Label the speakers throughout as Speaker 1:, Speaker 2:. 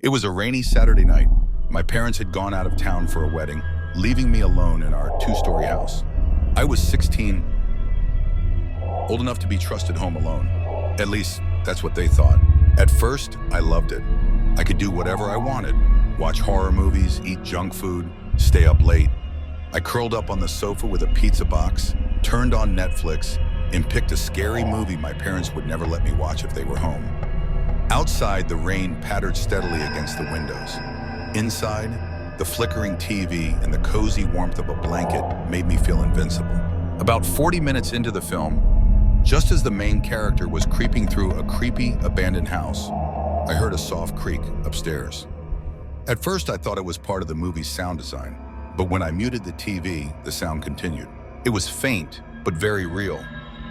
Speaker 1: It was a rainy Saturday night. My parents had gone out of town for a wedding, leaving me alone in our two-story house. I was 16, old enough to be trusted home alone. At least, that's what they thought. At first, I loved it. I could do whatever I wanted. Watch horror movies, eat junk food, stay up late. I curled up on the sofa with a pizza box, turned on Netflix, and picked a scary movie my parents would never let me watch if they were home. Outside, the rain pattered steadily against the windows. Inside, the flickering TV and the cozy warmth of a blanket made me feel invincible. About 40 minutes into the film, just as the main character was creeping through a creepy, abandoned house, I heard a soft creak upstairs. At first, I thought it was part of the movie's sound design, but when I muted the TV, the sound continued. It was faint, but very real,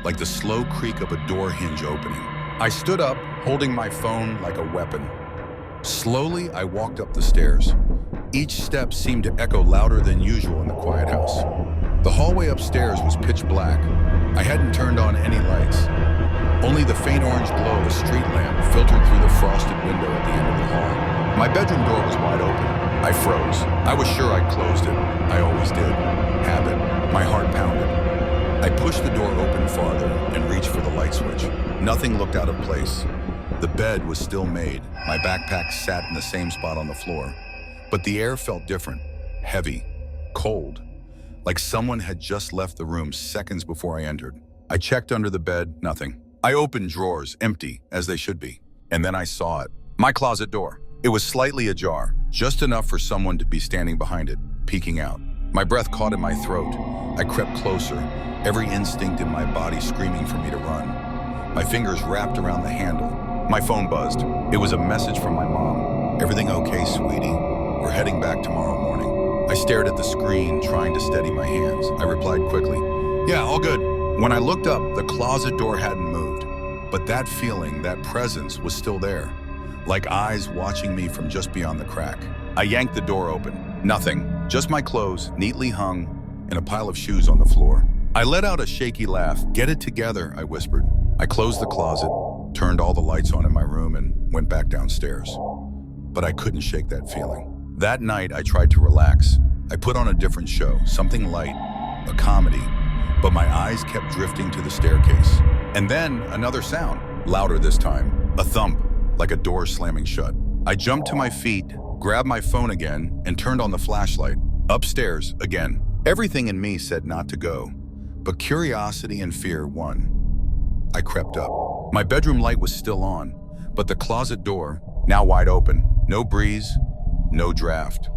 Speaker 1: like the slow creak of a door hinge opening. I stood up, holding my phone like a weapon. Slowly, I walked up the stairs. Each step seemed to echo louder than usual in the quiet house. The hallway upstairs was pitch black. I hadn't turned on any lights. Only the faint orange glow of a street lamp filtered through the frosted window at the end of the hall. My bedroom door was wide open. I froze. I was sure I'd closed it. I always did. Habit. My heart pounded. I pushed the door open farther and reached for the light switch. Nothing looked out of place. The bed was still made. My backpack sat in the same spot on the floor. But the air felt different. Heavy. Cold. Like someone had just left the room seconds before I entered. I checked under the bed. Nothing. I opened drawers, empty, as they should be. And then I saw it. My closet door. It was slightly ajar, just enough for someone to be standing behind it, peeking out. My breath caught in my throat. I crept closer, every instinct in my body screaming for me to run. My fingers wrapped around the handle. My phone buzzed. It was a message from my mom. "Everything okay, sweetie? We're heading back tomorrow morning." I stared at the screen, trying to steady my hands. I replied quickly, "Yeah, all good." When I looked up, the closet door hadn't moved. But that feeling, that presence, was still there, like eyes watching me from just beyond the crack. I yanked the door open. Nothing. Just my clothes, neatly hung, and a pile of shoes on the floor. I let out a shaky laugh. "Get it together," I whispered. I closed the closet, turned all the lights on in my room, and went back downstairs. But I couldn't shake that feeling. That night, I tried to relax. I put on a different show, something light, a comedy, but my eyes kept drifting to the staircase. And then another sound, louder this time, a thump, like a door slamming shut. I jumped to my feet, grabbed my phone again, and turned on the flashlight. Upstairs again. Everything in me said not to go, but curiosity and fear won. I crept up. My bedroom light was still on, but the closet door, now wide open. No breeze, no draft.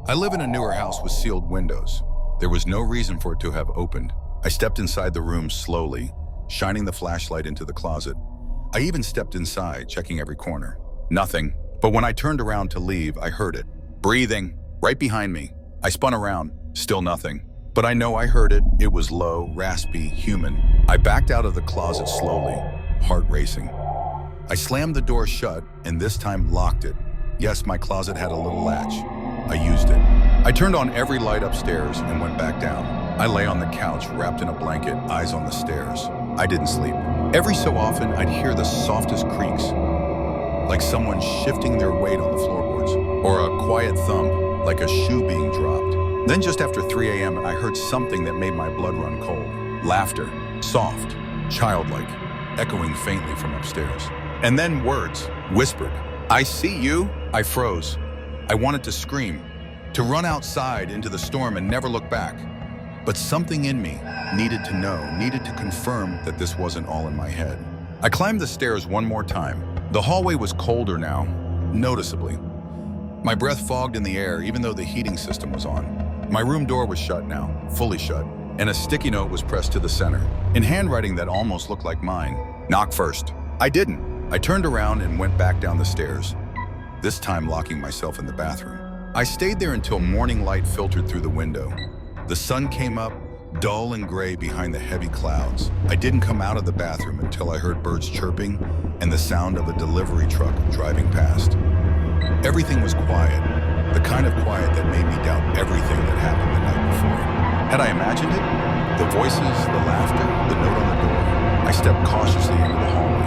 Speaker 1: I live in a newer house with sealed windows. There was no reason for it to have opened. I stepped inside the room slowly, shining the flashlight into the closet. I even stepped inside, checking every corner. Nothing. But when I turned around to leave, I heard it. Breathing, right behind me. I spun around, still nothing. But I know I heard it. It was low, raspy, human. I backed out of the closet slowly, heart racing. I slammed the door shut, and this time locked it. Yes, my closet had a little latch. I used it. I turned on every light upstairs and went back down. I lay on the couch, wrapped in a blanket, eyes on the stairs. I didn't sleep. Every so often, I'd hear the softest creaks, like someone shifting their weight on the floorboards, or a quiet thump, like a shoe being dropped. Then just after 3 a.m., I heard something that made my blood run cold. Laughter, soft, childlike, echoing faintly from upstairs. And then words, whispered. "I see you." I froze. I wanted to scream, to run outside into the storm and never look back. But something in me needed to know, needed to confirm that this wasn't all in my head. I climbed the stairs one more time. The hallway was colder now, noticeably. My breath fogged in the air even though the heating system was on. My room door was shut now, fully shut, and a sticky note was pressed to the center, in handwriting that almost looked like mine. "Knock first." I didn't. I turned around and went back down the stairs, this time locking myself in the bathroom. I stayed there until morning light filtered through the window. The sun came up, dull and gray behind the heavy clouds. I didn't come out of the bathroom until I heard birds chirping and the sound of a delivery truck driving past. Everything was quiet, the kind of quiet that made me doubt everything that happened the night before. Had I imagined it? The voices, the laughter, the note on the door. I stepped cautiously into the hallway.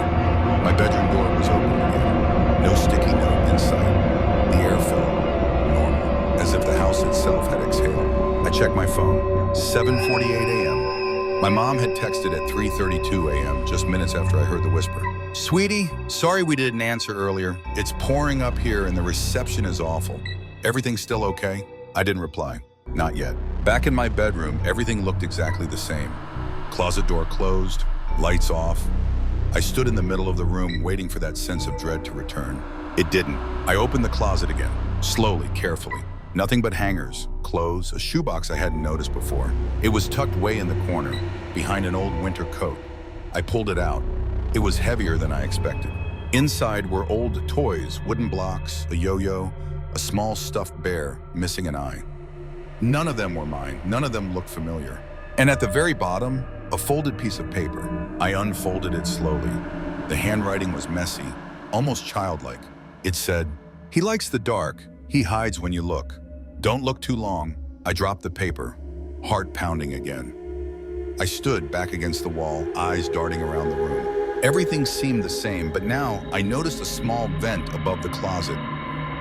Speaker 1: My bedroom door was open again. No sticky note in sight. phone, 7:48 a.m. My mom had texted at 3:32 a.m., just minutes after I heard the whisper. "Sweetie, sorry we didn't answer earlier. It's pouring up here and the reception is awful. Everything still okay?" I didn't reply. Not yet. Back in my bedroom, everything looked exactly the same. Closet door closed, lights off. I stood in the middle of the room waiting for that sense of dread to return. It didn't. I opened the closet again, slowly, carefully. Nothing but hangers, clothes, a shoebox I hadn't noticed before. It was tucked way in the corner, behind an old winter coat. I pulled it out. It was heavier than I expected. Inside were old toys, wooden blocks, a yo-yo, a small stuffed bear missing an eye. None of them were mine. None of them looked familiar. And at the very bottom, a folded piece of paper. I unfolded it slowly. The handwriting was messy, almost childlike. It said, "He likes the dark. He hides when you look. Don't look too long." I dropped the paper, heart pounding again. I stood back against the wall, eyes darting around the room. Everything seemed the same, but now I noticed a small vent above the closet.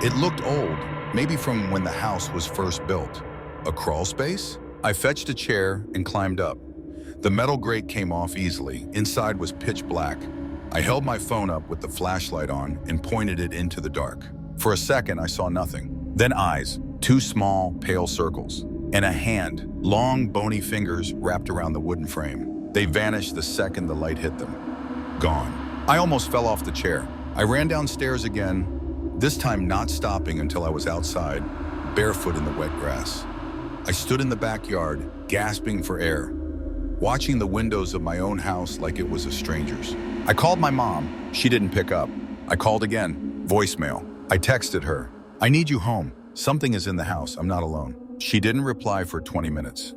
Speaker 1: It looked old, maybe from when the house was first built. A crawl space? I fetched a chair and climbed up. The metal grate came off easily. Inside was pitch black. I held my phone up with the flashlight on and pointed it into the dark. For a second, I saw nothing. Then eyes, two small, pale circles, and a hand, long, bony fingers wrapped around the wooden frame. They vanished the second the light hit them. Gone. I almost fell off the chair. I ran downstairs again, this time not stopping until I was outside, barefoot in the wet grass. I stood in the backyard, gasping for air, watching the windows of my own house like it was a stranger's. I called my mom. She didn't pick up. I called again. Voicemail. I texted her. "I need you home. Something is in the house. I'm not alone." She didn't reply for 20 minutes.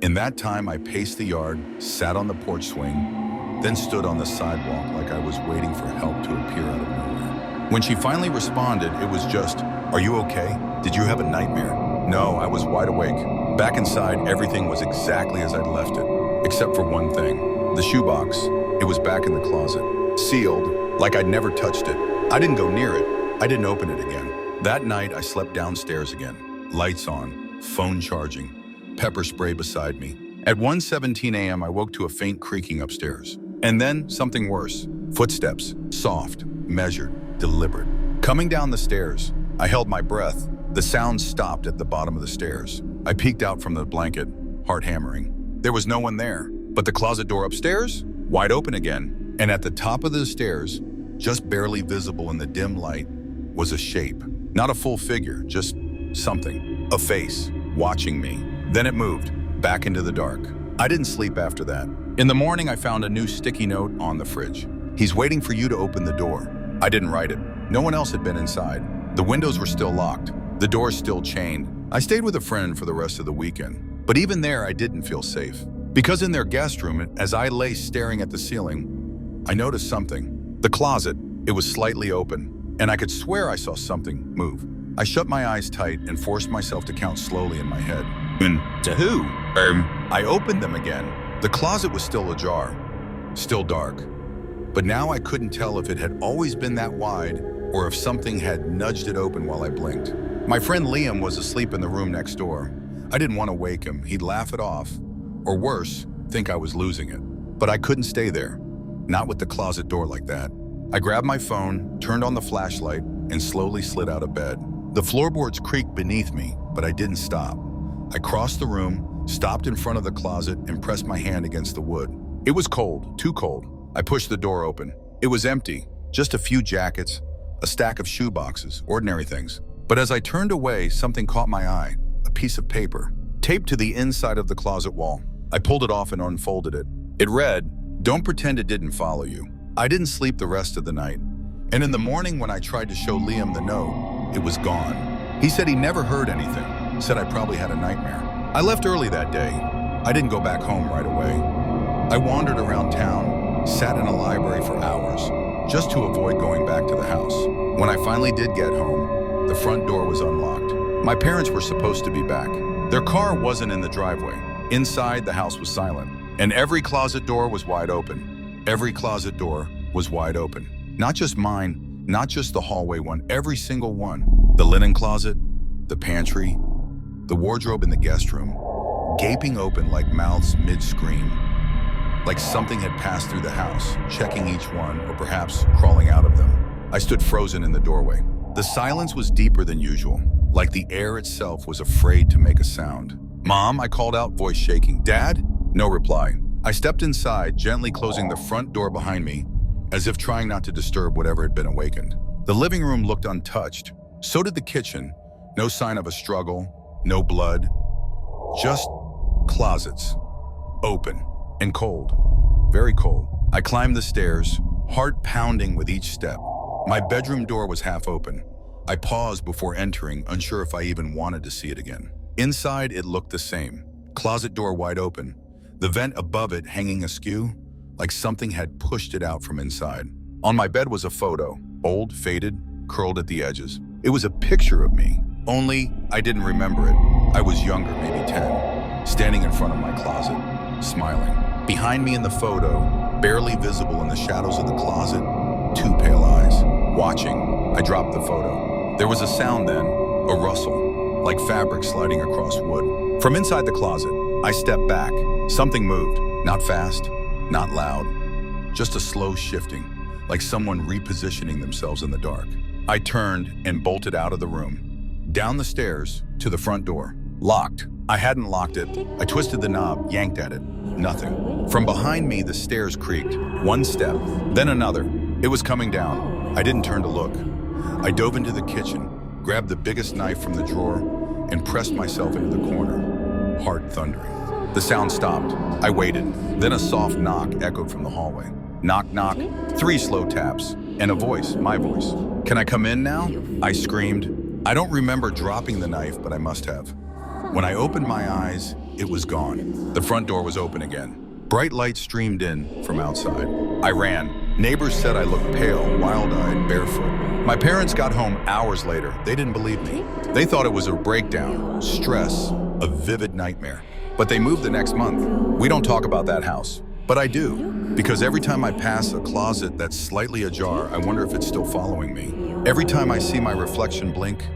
Speaker 1: In that time, I paced the yard, sat on the porch swing, then stood on the sidewalk like I was waiting for help to appear out of nowhere. When she finally responded, it was just, "Are you okay? Did you have a nightmare?" No, I was wide awake. Back inside, everything was exactly as I'd left it, except for one thing. The shoebox. It was back in the closet, sealed, like I'd never touched it. I didn't go near it. I didn't open it again. That night, I slept downstairs again. Lights on, phone charging, pepper spray beside me. At 1:17 a.m., I woke to a faint creaking upstairs. And then something worse. Footsteps, soft, measured, deliberate. Coming down the stairs, I held my breath. The sound stopped at the bottom of the stairs. I peeked out from the blanket, heart hammering. There was no one there, but the closet door upstairs, wide open again. And at the top of the stairs, just barely visible in the dim light, was a shape. Not a full figure, just something. A face, watching me. Then it moved, back into the dark. I didn't sleep after that. In the morning, I found a new sticky note on the fridge. "He's waiting for you to open the door." I didn't write it. No one else had been inside. The windows were still locked. The doors still chained. I stayed with a friend for the rest of the weekend. But even there, I didn't feel safe. Because in their guest room, as I lay staring at the ceiling, I noticed something. The closet, it was slightly open, and I could swear I saw something move. I shut my eyes tight and forced myself to count slowly in my head. "And to who?" I opened them again. The closet was still ajar, still dark. But now I couldn't tell if it had always been that wide or if something had nudged it open while I blinked. My friend Liam was asleep in the room next door. I didn't want to wake him. He'd laugh it off, or worse, think I was losing it. But I couldn't stay there, not with the closet door like that. I grabbed my phone, turned on the flashlight, and slowly slid out of bed. The floorboards creaked beneath me, but I didn't stop. I crossed the room, stopped in front of the closet, and pressed my hand against the wood. It was cold, too cold. I pushed the door open. It was empty, just a few jackets, a stack of shoe boxes, ordinary things. But as I turned away, something caught my eye, a piece of paper, taped to the inside of the closet wall. I pulled it off and unfolded it. It read, "Don't pretend it didn't follow you." I didn't sleep the rest of the night. And in the morning when I tried to show Liam the note, it was gone. He said he never heard anything, said I probably had a nightmare. I left early that day. I didn't go back home right away. I wandered around town, sat in a library for hours, just to avoid going back to the house. When I finally did get home, the front door was unlocked. My parents were supposed to be back. Their car wasn't in the driveway. Inside, the house was silent, and every closet door was wide open. Every closet door was wide open. Not just mine, not just the hallway one, every single one. The linen closet, the pantry, the wardrobe in the guest room. gaping open like mouths mid-scream, like something had passed through the house, checking each one or perhaps crawling out of them. I stood frozen in the doorway. The silence was deeper than usual, like the air itself was afraid to make a sound. "Mom," I called out, voice shaking. "Dad?" No reply. I stepped inside, gently closing the front door behind me, as if trying not to disturb whatever had been awakened. The living room looked untouched. So did the kitchen. No sign of a struggle, no blood, just closets, open and cold, very cold. I climbed the stairs, heart pounding with each step. My bedroom door was half open. I paused before entering, unsure if I even wanted to see it again. Inside, it looked the same. Closet door wide open, the vent above it hanging askew, like something had pushed it out from inside. On my bed was a photo, old, faded, curled at the edges. It was a picture of me, only I didn't remember it. I was younger, maybe 10, standing in front of my closet, smiling. Behind me in the photo, barely visible in the shadows of the closet, two pale eyes, watching. I dropped the photo. There was a sound then, a rustle, like fabric sliding across wood. From inside the closet, I stepped back. Something moved, not fast, not loud, just a slow shifting, like someone repositioning themselves in the dark. I turned and bolted out of the room, down the stairs to the front door. Locked. I hadn't locked it. I twisted the knob, yanked at it. Nothing. From behind me, the stairs creaked. One step, then another. It was coming down. I didn't turn to look. I dove into the kitchen, grabbed the biggest knife from the drawer, and pressed myself into the corner, heart thundering. The sound stopped. I waited. Then a soft knock echoed from the hallway. Knock, knock. 3 slow taps. And a voice, my voice. "Can I come in now?" I screamed. I don't remember dropping the knife, but I must have. When I opened my eyes, it was gone. The front door was open again. Bright light streamed in from outside. I ran. Neighbors said I looked pale, wild-eyed, barefoot. My parents got home hours later. They didn't believe me. They thought it was a breakdown, stress, a vivid nightmare. But they moved the next month. We don't talk about that house. But I do, because every time I pass a closet that's slightly ajar, I wonder if it's still following me. Every time I see my reflection blink,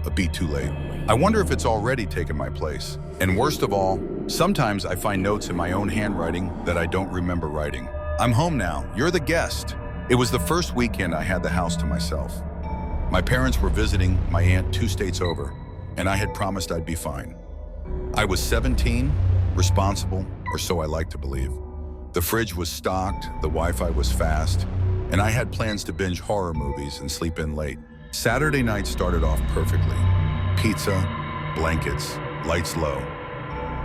Speaker 1: a beat too late, I wonder if it's already taken my place. And worst of all, sometimes I find notes in my own handwriting that I don't remember writing. "I'm home now. You're the guest." It was the first weekend I had the house to myself. My parents were visiting my aunt 2 states over, and I had promised I'd be fine. I was 17, responsible, or so I like to believe. The fridge was stocked, the Wi-Fi was fast, and I had plans to binge horror movies and sleep in late. Saturday night started off perfectly. Pizza, blankets, lights low.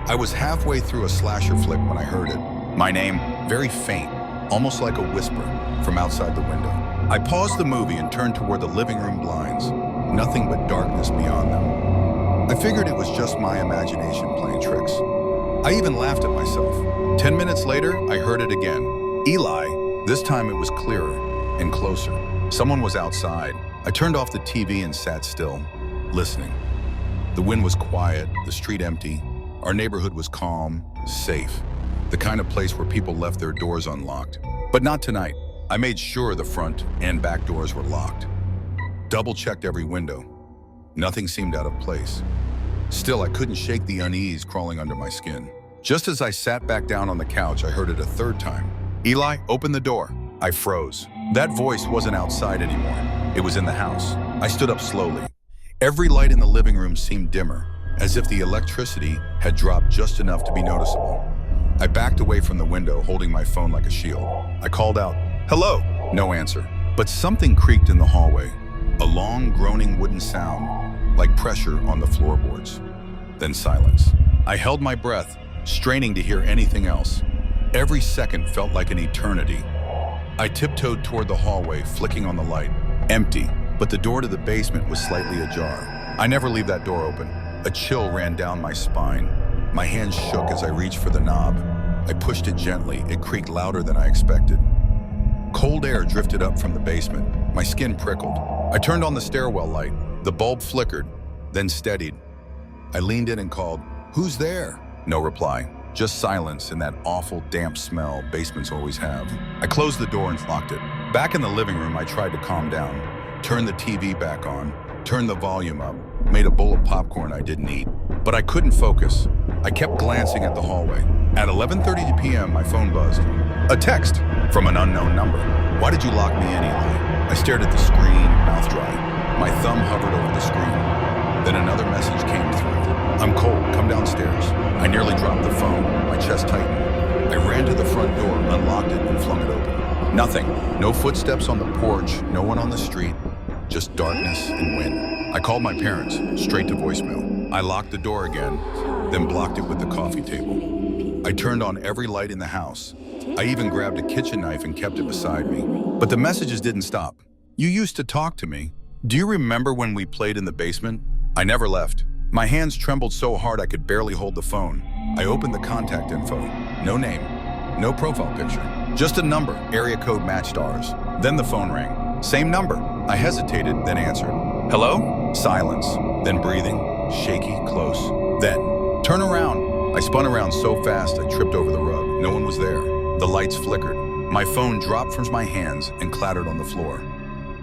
Speaker 1: I was halfway through a slasher flick when I heard it. My name, very faint, almost like a whisper, from outside the window. I paused the movie and turned toward the living room blinds, nothing but darkness beyond them. I figured it was just my imagination playing tricks. I even laughed at myself. 10 minutes later, I heard it again. Eli. This time it was clearer and closer. Someone was outside. I turned off the TV and sat still, listening. The wind was quiet, the street empty. Our neighborhood was calm, safe. The kind of place where people left their doors unlocked. But not tonight. I made sure the front and back doors were locked. Double-checked every window. Nothing seemed out of place. Still, I couldn't shake the unease crawling under my skin. Just as I sat back down on the couch, I heard it a third time. "Eli, open the door." I froze. That voice wasn't outside anymore. It was in the house. I stood up slowly. Every light in the living room seemed dimmer, as if the electricity had dropped just enough to be noticeable. I backed away from the window, holding my phone like a shield. I called out, "Hello?" No answer. But something creaked in the hallway. A long, groaning wooden sound, like pressure on the floorboards. Then silence. I held my breath, straining to hear anything else. Every second felt like an eternity. I tiptoed toward the hallway, flicking on the light. Empty, but the door to the basement was slightly ajar. I never leave that door open. A chill ran down my spine. My hands shook as I reached for the knob. I pushed it gently. It creaked louder than I expected. Cold air drifted up from the basement. My skin prickled. I turned on the stairwell light. The bulb flickered, then steadied. I leaned in and called, "Who's there?" No reply. Just silence and that awful damp smell basements always have. I closed the door and locked it. Back in the living room, I tried to calm down. Turned the TV back on, turned the volume up, made a bowl of popcorn I didn't eat. but I couldn't focus. I kept glancing at the hallway. At 11:30 p.m., my phone buzzed. A text from an unknown number. "Why did you lock me in, Eli?" I stared at the screen, mouth dry. My thumb hovered over the screen. Then another message came through. "I'm cold, come downstairs." I nearly dropped the phone. My chest tightened. I ran to the front door, unlocked it, and flung it open. Nothing. No footsteps on the porch, no one on the street, just darkness and wind. I called my parents, straight to voicemail. I locked the door again, then blocked it with the coffee table. I turned on every light in the house. I even grabbed a kitchen knife and kept it beside me. But the messages didn't stop. "You used to talk to me. Do you remember when we played in the basement?" I never left. My hands trembled so hard I could barely hold the phone. I opened the contact info. No name, no profile picture. Just a number, area code matched ours. Then the phone rang. Same number. I hesitated, then answered. "Hello?" Silence, then breathing, shaky, close. Then, "Turn around." I spun around so fast I tripped over the rug. No one was there. The lights flickered. My phone dropped from my hands and clattered on the floor.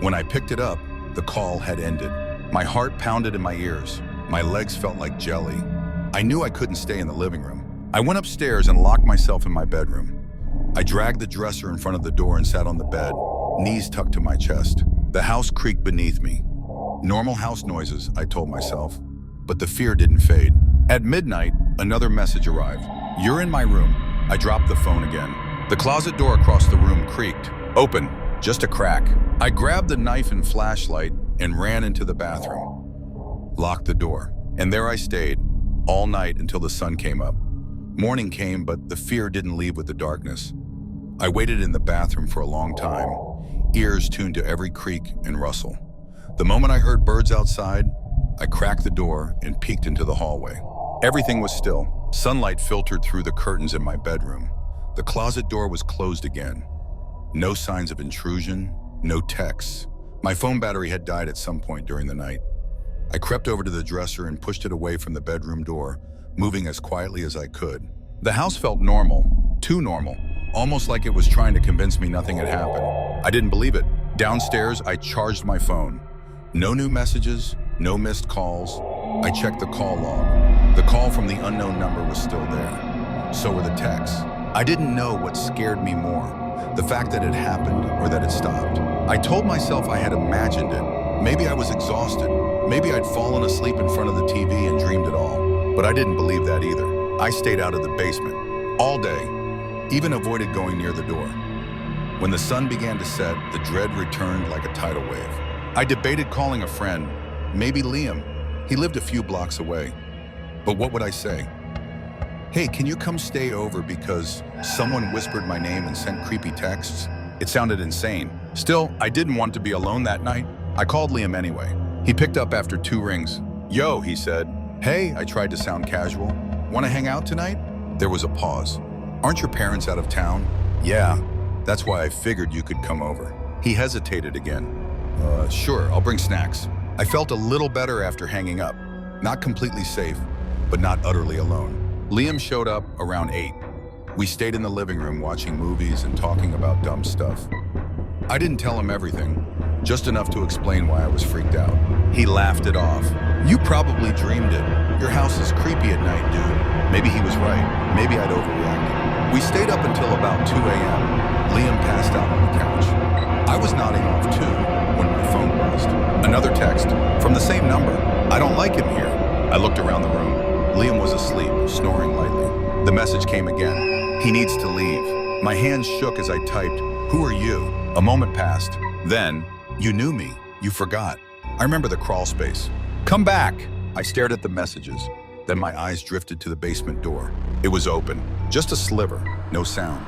Speaker 1: When I picked it up, the call had ended. My heart pounded in my ears. My legs felt like jelly. I knew I couldn't stay in the living room. I went upstairs and locked myself in my bedroom. I dragged the dresser in front of the door and sat on the bed, knees tucked to my chest. The house creaked beneath me. Normal house noises, I told myself, but the fear didn't fade. At midnight, another message arrived. "You're in my room." I dropped the phone again. The closet door across the room creaked. Open, just a crack. I grabbed the knife and flashlight and ran into the bathroom. Locked the door, and there I stayed, all night until the sun came up. Morning came, but the fear didn't leave with the darkness. I waited in the bathroom for a long time, ears tuned to every creak and rustle. The moment I heard birds outside, I cracked the door and peeked into the hallway. Everything was still. Sunlight filtered through the curtains in my bedroom. The closet door was closed again. No signs of intrusion, no texts. My phone battery had died at some point during the night. I crept over to the dresser and pushed it away from the bedroom door, moving as quietly as I could. The house felt normal, too normal, almost like it was trying to convince me nothing had happened. I didn't believe it. Downstairs, I charged my phone. No new messages, no missed calls. I checked the call log. The call from the unknown number was still there. So were the texts. I didn't know what scared me more, the fact that it happened or that it stopped. I told myself I had imagined it. Maybe I was exhausted. Maybe I'd fallen asleep in front of the TV and dreamed it all. But I didn't believe that either. I stayed out of the basement all day, even avoided going near the door. When the sun began to set, the dread returned like a tidal wave. I debated calling a friend, maybe Liam. He lived a few blocks away. But what would I say? "Hey, can you come stay over because someone whispered my name and sent creepy texts?" It sounded insane. Still, I didn't want to be alone that night. I called Liam anyway. He picked up after 2 rings. "Yo," he said. "Hey," I tried to sound casual. "Want to hang out tonight?" There was a pause. "Aren't your parents out of town?" "Yeah, that's why I figured you could come over." He hesitated again. Sure, I'll bring snacks." I felt a little better after hanging up. Not completely safe, but not utterly alone. Liam showed up around 8. We stayed in the living room watching movies and talking about dumb stuff. I didn't tell him everything, just enough to explain why I was freaked out. He laughed it off. "You probably dreamed it. Your house is creepy at night, dude." Maybe he was right. Maybe I'd overreacted. We stayed up until about 2 a.m. Liam passed out on the couch. I was nodding off too when my phone buzzed. Another text from the same number. "I don't like him here." I looked around the room. Liam was asleep, snoring lightly. The message came again. "He needs to leave." My hands shook as I typed, "Who are you?" A moment passed. Then, "You knew me. You forgot." I remember the crawl space. "Come back." I stared at the messages. Then my eyes drifted to the basement door. It was open. Just a sliver. No sound.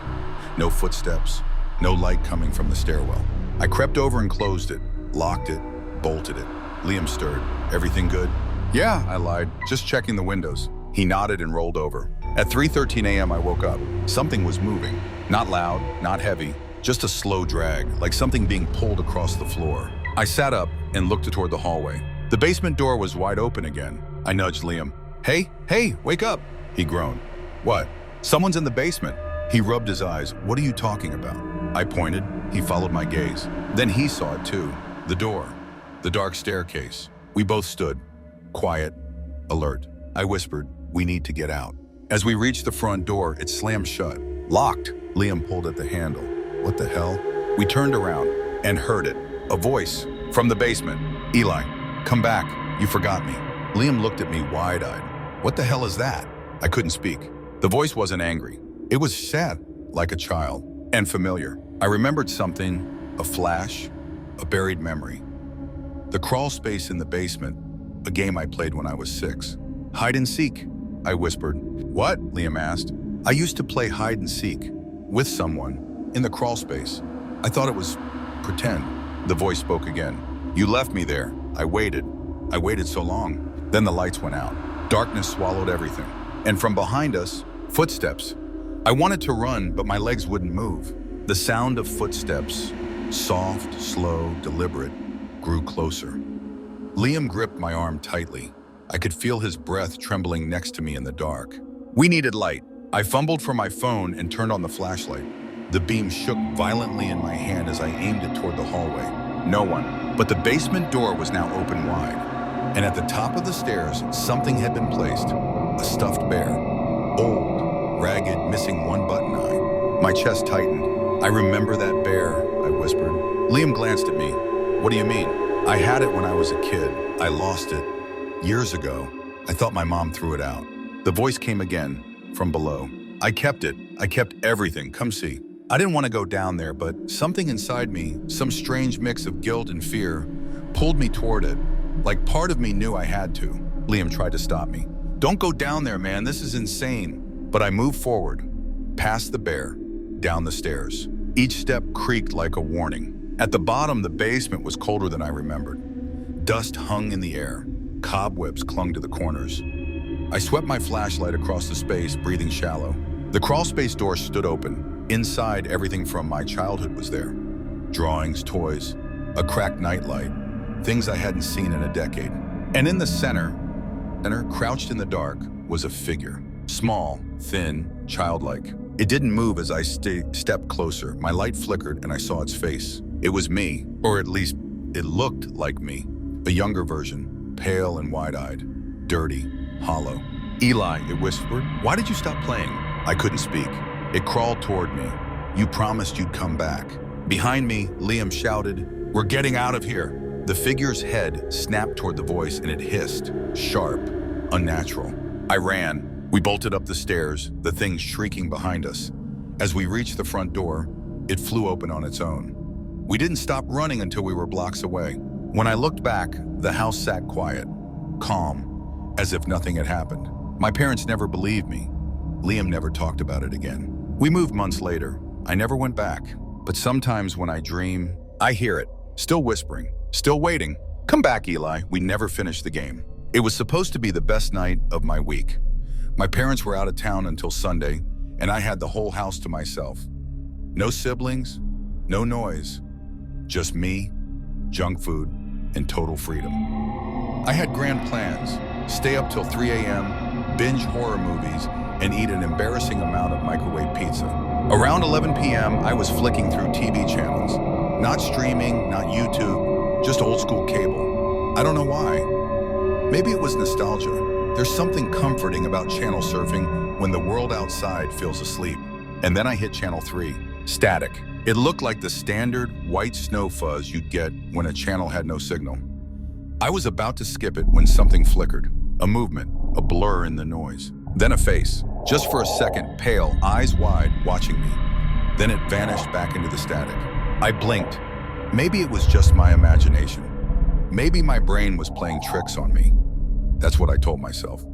Speaker 1: No footsteps. No light coming from the stairwell. I crept over and closed it, locked it, bolted it. Liam stirred. "Everything good?" "Yeah," I lied. "Just checking the windows." He nodded and rolled over. At 3:13 a.m. I woke up. Something was moving. Not loud, not heavy. Just a slow drag, like something being pulled across the floor. I sat up and looked toward the hallway. The basement door was wide open again. I nudged Liam. Hey, wake up!" He groaned. "What?" "Someone's in the basement." He rubbed his eyes. "What are you talking about?" I pointed. He followed my gaze. Then he saw it too. The door. The dark staircase. We both stood. Quiet. Alert. I whispered, "We need to get out." As we reached the front door, it slammed shut. "Locked." Liam pulled at the handle. "What the hell?" We turned around and heard it. A voice from the basement. "Eli, come back. You forgot me." Liam looked at me wide-eyed. "What the hell is that?" I couldn't speak. The voice wasn't angry. It was sad, like a child, and familiar. I remembered something, a flash, a buried memory. The crawl space in the basement, a game I played when I was 6. "Hide and seek," I whispered. "What?" Liam asked. "I used to play hide and seek with someone in the crawl space. I thought it was pretend." The voice spoke again. "You left me there. I waited so long." Then the lights went out. Darkness swallowed everything. And from behind us, footsteps. I wanted to run, but my legs wouldn't move. The sound of footsteps, soft, slow, deliberate, grew closer. Liam gripped my arm tightly. I could feel his breath trembling next to me in the dark. We needed light. I fumbled for my phone and turned on the flashlight. The beam shook violently in my hand as I aimed it toward the hallway. No one. But the basement door was now open wide. And at the top of the stairs, something had been placed. A stuffed bear. Old, ragged, missing one button eye. My chest tightened. "I remember that bear," I whispered. Liam glanced at me. "What do you mean?" "I had it when I was a kid. I lost it years ago. I thought my mom threw it out." The voice came again, from below. "I kept it. I kept everything. Come see." I didn't want to go down there, but something inside me, some strange mix of guilt and fear, pulled me toward it, like part of me knew I had to. Liam tried to stop me. "Don't go down there, man. This is insane." But I moved forward, past the bear, down the stairs. Each step creaked like a warning. At the bottom, the basement was colder than I remembered. Dust hung in the air. Cobwebs clung to the corners. I swept my flashlight across the space, breathing shallow. The crawl space door stood open. Inside, everything from my childhood was there. Drawings, toys, a cracked nightlight, things I hadn't seen in a decade. And in the center, crouched in the dark, was a figure. Small, thin, childlike. It didn't move as I stepped closer. My light flickered and I saw its face. It was me, or at least it looked like me. A younger version, pale and wide-eyed, dirty, hollow. "Eli," it whispered, "why did you stop playing?" I couldn't speak. It crawled toward me. "You promised you'd come back." Behind me, Liam shouted, "We're getting out of here." The figure's head snapped toward the voice and it hissed, sharp, unnatural. I ran. We bolted up the stairs, the thing shrieking behind us. As we reached the front door, it flew open on its own. We didn't stop running until we were blocks away. When I looked back, the house sat quiet, calm, as if nothing had happened. My parents never believed me. Liam never talked about it again. We moved months later. I never went back. But sometimes when I dream, I hear it, still whispering, still waiting. "Come back, Eli." We never finished the game. It was supposed to be the best night of my week. My parents were out of town until Sunday, and I had the whole house to myself. No siblings, no noise, just me, junk food, and total freedom. I had grand plans: stay up till 3 a.m., binge horror movies, and eat an embarrassing amount of microwave pizza. Around 11 p.m., I was flicking through TV channels. Not streaming, not YouTube, just old school cable. I don't know why. Maybe it was nostalgia. There's something comforting about channel surfing when the world outside feels asleep. And then I hit channel 3, static. It looked like the standard white snow fuzz you'd get when a channel had no signal. I was about to skip it when something flickered. A movement, a blur in the noise. Then a face, just for a second, pale, eyes wide, watching me. Then it vanished back into the static. I blinked. Maybe it was just my imagination. Maybe my brain was playing tricks on me. That's what I told myself.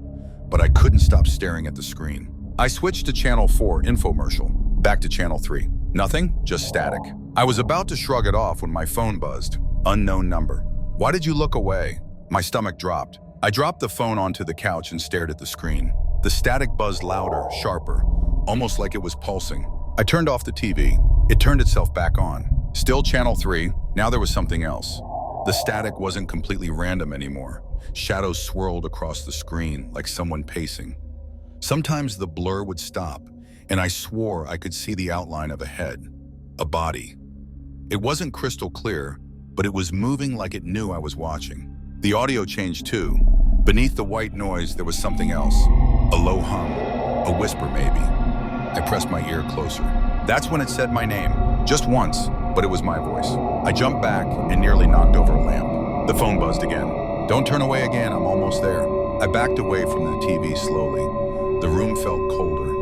Speaker 1: But I couldn't stop staring at the screen. I switched to channel 4, infomercial. Back to channel 3. Nothing, just static. I was about to shrug it off when my phone buzzed. Unknown number. "Why did you look away?" My stomach dropped. I dropped the phone onto the couch and stared at the screen. The static buzzed louder, sharper, almost like it was pulsing. I turned off the TV. It turned itself back on. Still channel 3, now there was something else. The static wasn't completely random anymore. Shadows swirled across the screen like someone pacing. Sometimes the blur would stop, and I swore I could see the outline of a head, a body. It wasn't crystal clear, but it was moving like it knew I was watching. The audio changed too. Beneath the white noise, there was something else. A low hum, a whisper maybe. I pressed my ear closer. That's when it said my name. Just once, but it was my voice. I jumped back and nearly knocked over a lamp. The phone buzzed again. Don't turn away again, I'm almost there. I backed away from the TV slowly. The room felt colder,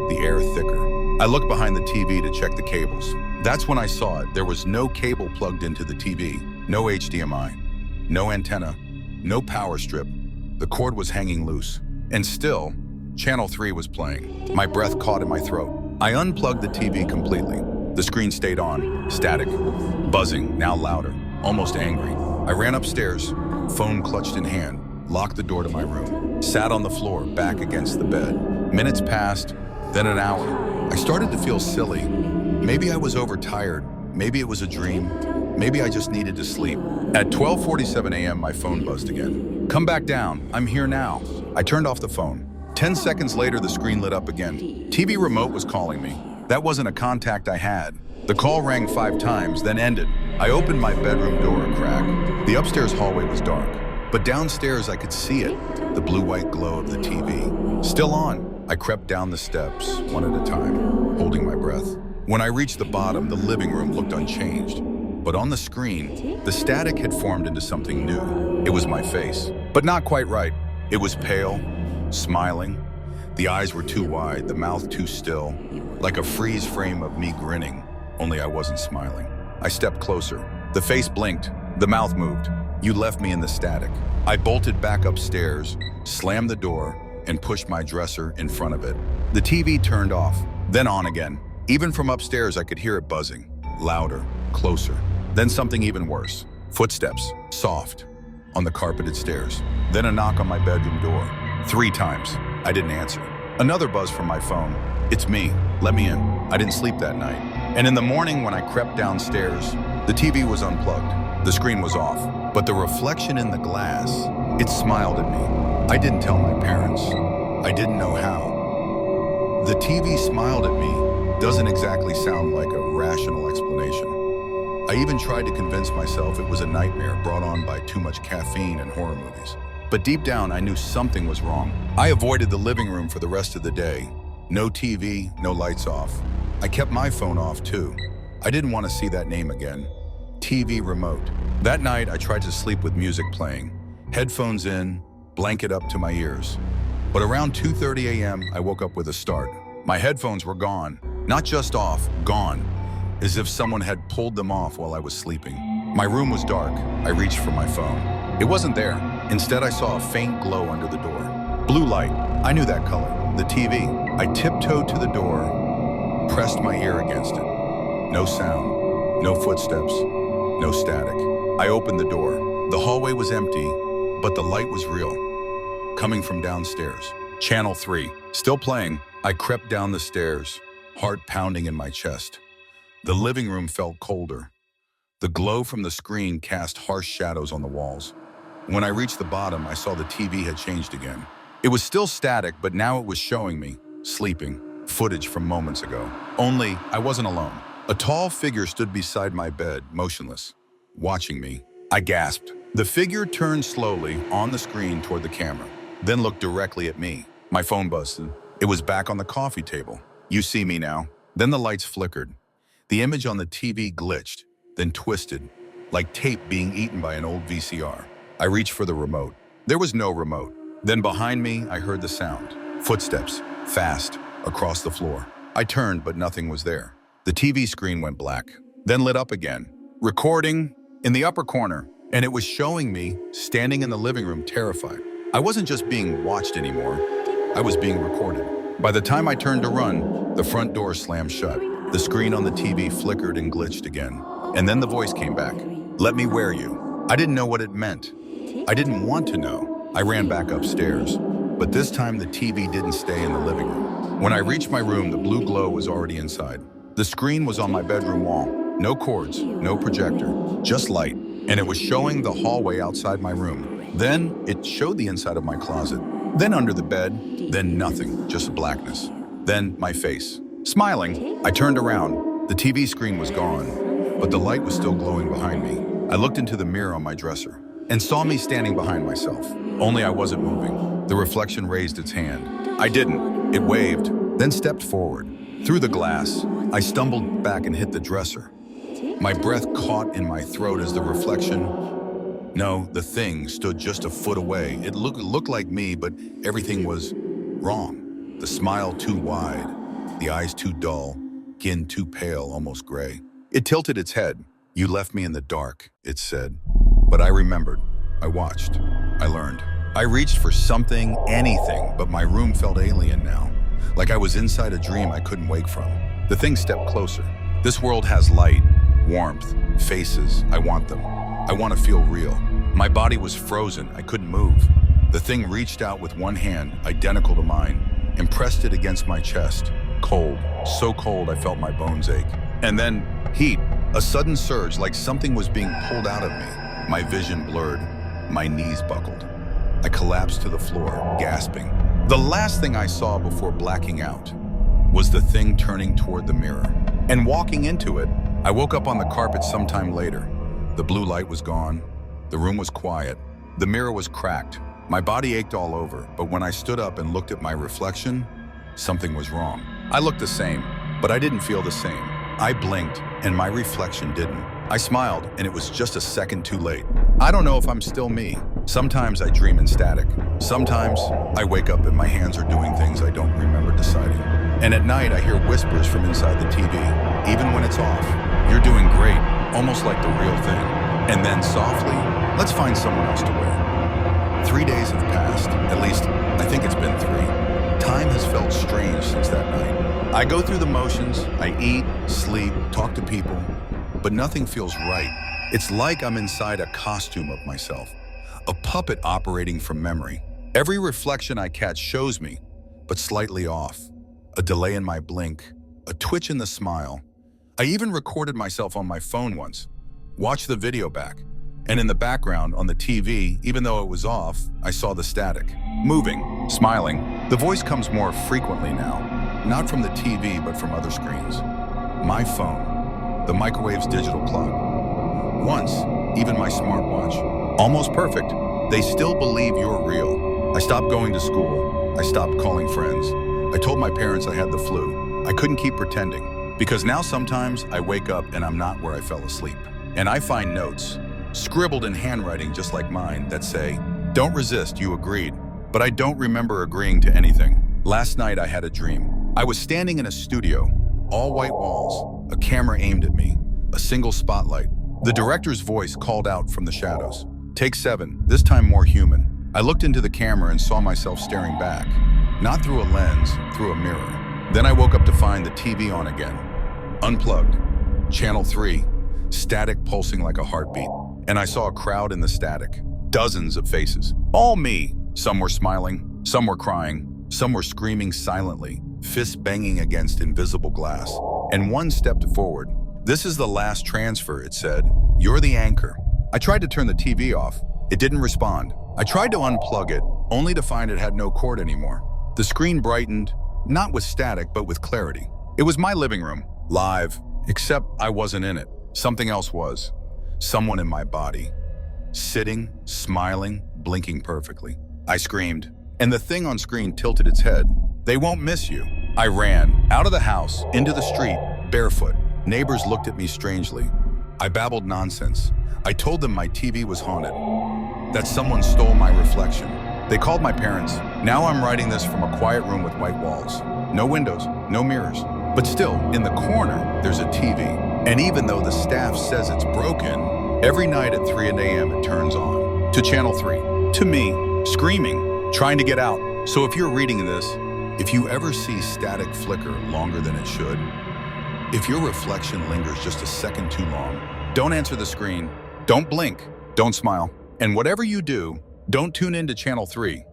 Speaker 1: the air thicker. I looked behind the TV to check the cables. That's when I saw it. There was no cable plugged into the TV, no HDMI, no antenna, no power strip. The cord was hanging loose. And still, Channel 3 was playing. My breath caught in my throat. I unplugged the TV completely. The screen stayed on, static, buzzing, now louder, almost angry. I ran upstairs, phone clutched in hand, locked the door to my room, sat on the floor, back against the bed. Minutes passed, then an hour. I started to feel silly. Maybe I was overtired. Maybe it was a dream. Maybe I just needed to sleep. At 12:47 a.m., my phone buzzed again. Come back down. I'm here now. I turned off the phone. 10 seconds later, the screen lit up again. TV remote was calling me. That wasn't a contact I had. The call rang 5 times, then ended. I opened my bedroom door a crack. The upstairs hallway was dark, but downstairs I could see it, the blue-white glow of the TV. Still on. I crept down the steps, one at a time, holding my breath. When I reached the bottom, the living room looked unchanged. But on the screen, the static had formed into something new. It was my face, but not quite right. It was pale, smiling. The eyes were too wide, the mouth too still, like a freeze frame of me grinning, only I wasn't smiling. I stepped closer. The face blinked, the mouth moved. You left me in the static. I bolted back upstairs, slammed the door, and pushed my dresser in front of it. The TV turned off, then on again. Even from upstairs, I could hear it buzzing, louder, closer. Then something even worse. Footsteps, soft, on the carpeted stairs. Then a knock on my bedroom door. 3 times. I didn't answer. Another buzz from my phone. It's me. Let me in. I didn't sleep that night. And in the morning when I crept downstairs, the TV was unplugged. The screen was off. But the reflection in the glass, it smiled at me. I didn't tell my parents. I didn't know how. The TV smiled at me doesn't exactly sound like a rational explanation. I even tried to convince myself it was a nightmare brought on by too much caffeine and horror movies. But deep down, I knew something was wrong. I avoided the living room for the rest of the day. No TV, no lights off. I kept my phone off too. I didn't want to see that name again. TV remote. That night, I tried to sleep with music playing. Headphones in, blanket up to my ears. But around 2:30 a.m., I woke up with a start. My headphones were gone. Not just off, gone. As if someone had pulled them off while I was sleeping. My room was dark. I reached for my phone. It wasn't there. Instead, I saw a faint glow under the door. Blue light. I knew that color. The TV. I tiptoed to the door, pressed my ear against it. No sound, no footsteps, no static. I opened the door. The hallway was empty, but the light was real. Coming from downstairs. Channel 3. Still playing. I crept down the stairs, heart pounding in my chest. The living room felt colder. The glow from the screen cast harsh shadows on the walls. When I reached the bottom, I saw the TV had changed again. It was still static, but now it was showing me, sleeping, footage from moments ago. Only, I wasn't alone. A tall figure stood beside my bed, motionless, watching me. I gasped. The figure turned slowly on the screen toward the camera, then looked directly at me. My phone buzzed. It was back on the coffee table. You see me now. Then the lights flickered. The image on the TV glitched, then twisted, like tape being eaten by an old VCR. I reached for the remote. There was no remote. Then behind me, I heard the sound. Footsteps, fast, across the floor. I turned, but nothing was there. The TV screen went black, then lit up again. Recording in the upper corner, and it was showing me standing in the living room, terrified. I wasn't just being watched anymore. I was being recorded. By the time I turned to run, the front door slammed shut. The screen on the TV flickered and glitched again. And then the voice came back. Let me wear you. I didn't know what it meant. I didn't want to know. I ran back upstairs. But this time the TV didn't stay in the living room. When I reached my room, the blue glow was already inside. The screen was on my bedroom wall. No cords, no projector, just light. And it was showing the hallway outside my room. Then it showed the inside of my closet. Then under the bed, then nothing, just blackness. Then my face. Smiling, I turned around. The TV screen was gone, but the light was still glowing behind me. I looked into the mirror on my dresser. and saw me standing behind myself. Only I wasn't moving. The reflection raised its hand. I didn't. It waved, then stepped forward. Through the glass, I stumbled back and hit the dresser. My breath caught in my throat as the thing stood just a foot away. It looked like me, but everything was wrong. The smile too wide, the eyes too dull, skin too pale, almost gray. It tilted its head. "You left me in the dark," it said. But I remembered. I watched. I learned. I reached for something, anything, but my room felt alien now. Like I was inside a dream I couldn't wake from. The thing stepped closer. "This world has light, warmth, faces. I want them. I want to feel real." My body was frozen. I couldn't move. The thing reached out with one hand, identical to mine, and pressed it against my chest. Cold, so cold I felt my bones ache. And then heat, a sudden surge like something was being pulled out of me. My vision blurred. My knees buckled. I collapsed to the floor, gasping. The last thing I saw before blacking out was the thing turning toward the mirror and walking into it. I woke up on the carpet sometime later. The blue light was gone. The room was quiet. The mirror was cracked. My body ached all over, but when I stood up and looked at my reflection, something was wrong. I looked the same, but I didn't feel the same. I blinked, and my reflection didn't. I smiled, and it was just a second too late. I don't know if I'm still me. Sometimes I dream in static. Sometimes I wake up and my hands are doing things I don't remember deciding. And at night, I hear whispers from inside the TV. Even when it's off, "You're doing great," almost like the real thing. And then softly, "Let's find someone else to wear." 3 days have passed. At least, I think it's been 3. Time has felt strange since that night. I go through the motions. I eat, sleep, talk to people, but nothing feels right. It's like I'm inside a costume of myself, a puppet operating from memory. Every reflection I catch shows me, but slightly off. A delay in my blink, a twitch in the smile. I even recorded myself on my phone once, watched the video back, and in the background on the TV, even though it was off, I saw the static. Moving, smiling. The voice comes more frequently now, not from the TV, but from other screens. My phone, the microwave's digital clock. Once, even my smartwatch. Almost perfect. They still believe you're real. I stopped going to school. I stopped calling friends. I told my parents I had the flu. I couldn't keep pretending, because now sometimes I wake up and I'm not where I fell asleep. And I find notes, scribbled in handwriting just like mine, that say, "Don't resist, you agreed." But I don't remember agreeing to anything. Last night I had a dream. I was standing in a studio, all white walls, a camera aimed at me, a single spotlight. The director's voice called out from the shadows. "Take 7, this time more human." I looked into the camera and saw myself staring back, not through a lens, through a mirror. Then I woke up to find the TV on again, unplugged, channel 3, static pulsing like a heartbeat. And I saw a crowd in the static, dozens of faces, all me. Some were smiling, some were crying, some were screaming silently, fists banging against invisible glass. And one stepped forward. "This is the last transfer," it said. "You're the anchor." I tried to turn the TV off. It didn't respond. I tried to unplug it, only to find it had no cord anymore. The screen brightened, not with static, but with clarity. It was my living room, live, except I wasn't in it. Something else was. Someone in my body. Sitting, smiling, blinking perfectly. I screamed, and the thing on screen tilted its head. "They won't miss you." I ran, out of the house, into the street, barefoot. Neighbors looked at me strangely. I babbled nonsense. I told them my TV was haunted, that someone stole my reflection. They called my parents. Now I'm writing this from a quiet room with white walls. No windows, no mirrors. But still, in the corner, there's a TV. And even though the staff says it's broken, every night at 3 a.m. it turns on. To channel 3. To me, screaming, trying to get out. So if you're reading this, if you ever see static flicker longer than it should, if your reflection lingers just a second too long, don't answer the screen, don't blink, don't smile. And whatever you do, don't tune in to channel 3.